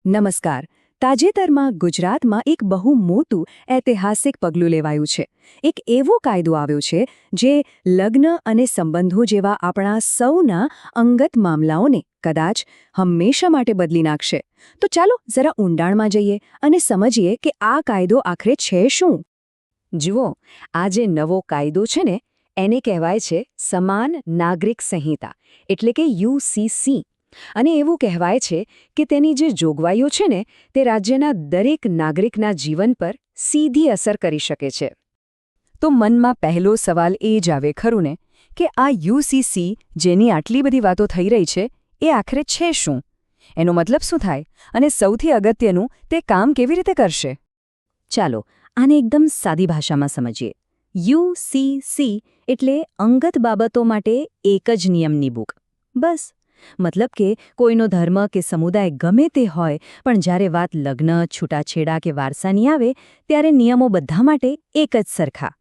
નમસ્કાર. તાજેતરમાં ગુજરાતમાં એક બહુ મોટું ઐતિહાસિક પગલું લેવાયું છે. એક એવો કાયદો આવ્યો છે જે લગ્ન અને સંબંધો જેવા આપણા સૌના અંગત મામલાઓને કદાચ હંમેશા માટે બદલી નાખશે. તો ચાલો જરા ઊંડાણમાં જઈએ અને સમજીએ કે આ કાયદો આખરે છે શું. જુઓ, આ જે નવો કાયદો છે ને એને કહેવાય છે સમાન નાગરિક સંહિતા, એટલે કે યુસીસી. અને એવું કહેવાય છે કે તેની જે જોગવાઈઓ છે ને તે રાજ્યના દરેક નાગરિકના જીવન પર સીધી અસર કરી શકે છે. તો મનમાં પહેલો સવાલ એ જ આવે ખરું ને કે આ યુસીસી જેની આટલી બધી વાતો થઈ રહી છે એ આખરે છે શું? એનો મતલબ શું થાય અને સૌથી અગત્યનું તે કામ કેવી રીતે કરશે? ચાલો આને એકદમ સાદી ભાષામાં સમજીએ. યુસીસી એટલે અંગત બાબતો માટે એક જ નિયમની બુક. બસ. મતલબ કે કોઈનો ધર્મ કે સમુદાય ગમે તે હોય, પણ જ્યારે વાત લગ્ન, છૂટાછેડા કે વારસાની આવે ત્યારે નિયમો બધા માટે એક જ સરખા.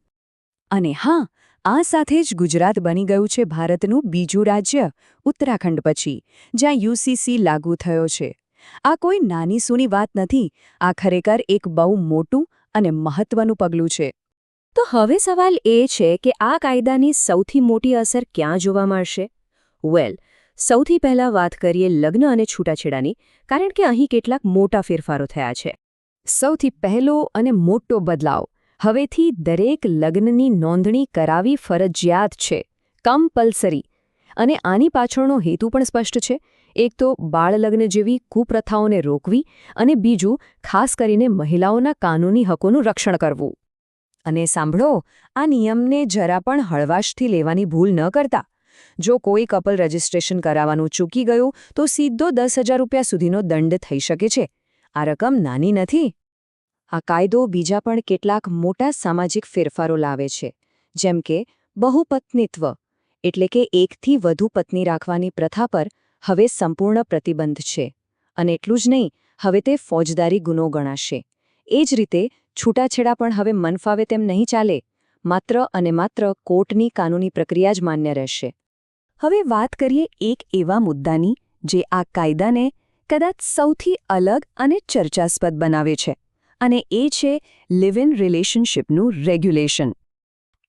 અને હા, આ સાથે જ ગુજરાત બની ગયું છે ભારતનું બીજું રાજ્ય ઉત્તરાખંડ પછી, જ્યાં યુસીસી લાગુ થયો છે. આ કોઈ નાની સૂની વાત નથી, આ ખરેખર એક બહુ મોટું અને મહત્વનું પગલું છે. તો હવે સવાલ એ છે કે આ કાયદાની સૌથી મોટી અસર ક્યાં જોવા મળશે? સૌથી પહેલાં વાત કરીએ લગ્ન અને છૂટાછેડાની, કારણ કે અહીં કેટલાક મોટા ફેરફારો થયા છે. સૌથી પહેલો અને મોટો બદલાવ, હવેથી દરેક લગ્નની નોંધણી કરાવી ફરજિયાત છે, કમ્પલસરી. અને આની પાછળનો હેતુ પણ સ્પષ્ટ છે. એક તો બાળલગ્ન જેવી કુપ્રથાઓને રોકવી અને બીજું ખાસ કરીને મહિલાઓના કાનૂની હકોનું રક્ષણ કરવું. અને સાંભળો, આ નિયમને જરા પણ હળવાશથી લેવાની ભૂલ ન કરતા. જો કોઈ કપલ રજિસ્ટ્રેશન કરાવવાનું ચૂકી ગયું તો સીધો 10,000 રૂપિયા સુધીનો દંડ થઈ શકે છે. આ રકમ નાની નથી. આ કાયદો બીજા પણ કેટલાક મોટા સામાજિક ફેરફારો લાવે છે, જેમ કે બહુપત્નીત્વ, એટલે કે એકથી વધુ પત્ની રાખવાની પ્રથા પર હવે સંપૂર્ણ પ્રતિબંધ છે. અને એટલું જ નહીં, હવે તે ફોજદારી ગુનો ગણાશે. એ જ રીતે છૂટાછેડા પણ હવે મનફાવે તેમ નહીં ચાલે, માત્ર અને માત્ર કોર્ટની કાનૂની પ્રક્રિયા જ માન્ય રહેશે. હવે વાત કરીએ એક એવા મુદ્દાની જે આ કાયદાને કદાચ સૌથી અલગ અને ચર્ચાસ્પદ બનાવે છે, અને એ છે લિવ ઇન રિલેશનશિપનું રેગ્યુલેશન.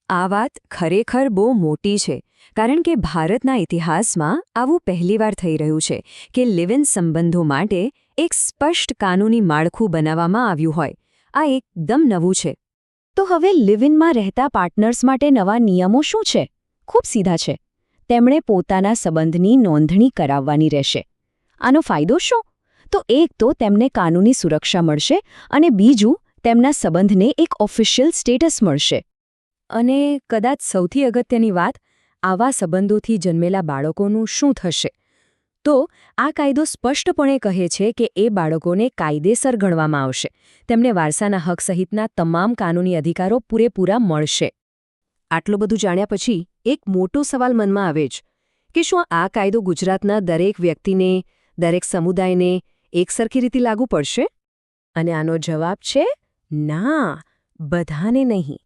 આ વાત ખરેખર બહુ મોટી છે, કારણ કે ભારતના ઇતિહાસમાં આવું પહેલીવાર થઈ રહ્યું છે કે લિવ ઇન સંબંધો માટે એક સ્પષ્ટ કાનૂની માળખું બનાવવામાં આવ્યું હોય. આ એકદમ નવું છે. તો હવે લિવ ઇનમાં રહેતા પાર્ટનર્સ માટે નવા નિયમો શું છે? ખૂબ સીધા છે. તેમણે પોતાના સંબંધની નોંધણી કરાવવાની રહેશે. આનો ફાયદો શું? તો એક તો તેમને કાનૂની સુરક્ષા મળશે અને બીજું તેમના સંબંધને એક ઓફિશિયલ સ્ટેટસ મળશે. અને કદાચ સૌથી અગત્યની વાત, આવા સંબંધોથી જન્મેલા બાળકોનું શું થશે? તો આ કાયદો સ્પષ્ટપણે કહે છે કે એ બાળકોને કાયદેસર ગણવામાં આવશે. તેમને વારસાના હક સહિતના તમામ કાનૂની અધિકારો પૂરેપૂરા મળશે. આટલું બધું જાણ્યા પછી એક મોટો સવાલ મનમાં આવે જ કે શું આ કાયદો ગુજરાતના દરેક વ્યક્તિને, દરેક સમુદાયને એકસરખી રીતે લાગુ પડશે? અને આનો જવાબ છે ના, બધાને નહીં.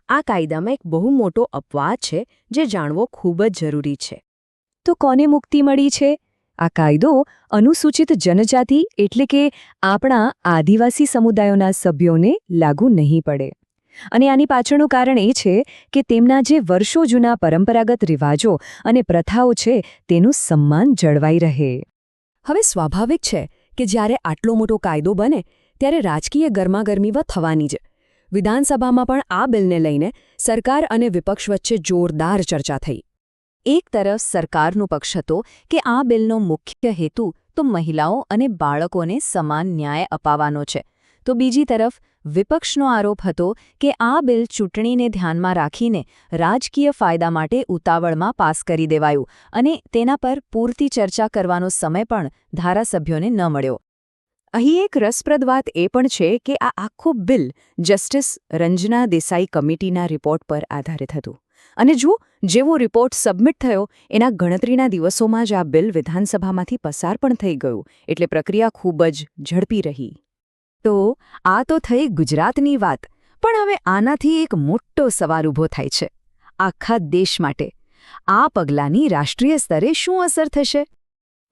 આ કાયદામાં એક બહુ મોટો અપવાદ છે જે જાણવો ખૂબ જ જરૂરી છે. તો કોને મુક્તિ મળી છે? આ કાયદો અનુસૂચિત જનજાતિ એટલે કે આપણા આદિવાસી સમુદાયોના સભ્યોને લાગુ નહીં પડે. અને આની પાછળનું કારણ એ છે કે તેમના જે વર્ષો જૂના પરંપરાગત રિવાજો અને પ્રથાઓ છે તેનું સન્માન જળવાઈ રહે. હવે સ્વાભાવિક છે કે જ્યારે આટલો મોટો કાયદો બને ત્યારે રાજકીય ગરમાગરમી થવાની જ. વિધાનસભામાં પણ આ બિલને લઈને સરકાર અને વિપક્ષ વચ્ચે જોરદાર ચર્ચા થઈ. એક તરફ સરકારનો પક્ષ હતો કે આ બિલનો મુખ્ય હેતુ તો મહિલાઓ અને બાળકોને સમાન ન્યાય અપાવવાનો છે, તો બીજી તરફ વિપક્ષનો આરોપ હતો કે આ બિલ ચૂંટણીને ધ્યાનમાં રાખીને રાજકીય ફાયદા માટે ઉતાવળમાં પાસ કરી દેવાયું અને તેના પર પૂરતી ચર્ચા કરવાનો સમય પણ ધારાસભ્યોને ન મળ્યો. અહીં એક રસપ્રદ વાત એ પણ છે કે આ આખું બિલ જસ્ટિસ રંજના દેસાઈ કમિટીના રિપોર્ટ પર આધારિત હતું. અને જો જેવો રિપોર્ટ સબમિટ થયો એના ગણતરીના દિવસોમાં જ આ બિલ વિધાનસભામાંથી પસાર પણ થઈ ગયું, એટલે પ્રક્રિયા ખૂબ જ ઝડપી રહી. તો આ તો થઈ ગુજરાતની વાત, પણ હવે આનાથી એક મોટો સવાલ ઊભો થાય છે આખા દેશ માટે. આ પગલાંની રાષ્ટ્રીય સ્તરે શું અસર થશે?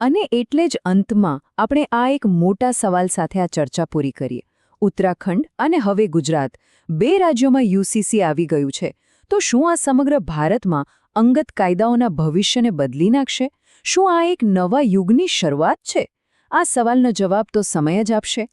અને એટલે જ અંતમાં આપણે આ એક મોટા સવાલ સાથે આ ચર્ચા પૂરી કરીએ. ઉત્તરાખંડ અને હવે ગુજરાત 2 રાજ્યોમાં યુસીસી આવી ગયું છે, તો શું આ સમગ્ર ભારતમાં અંગત કાયદાઓના ભવિષ્યને બદલી નાખશે? શું આ એક નવા યુગની શરૂઆત છે? આ સવાલનો જવાબ તો સમય જ આપશે.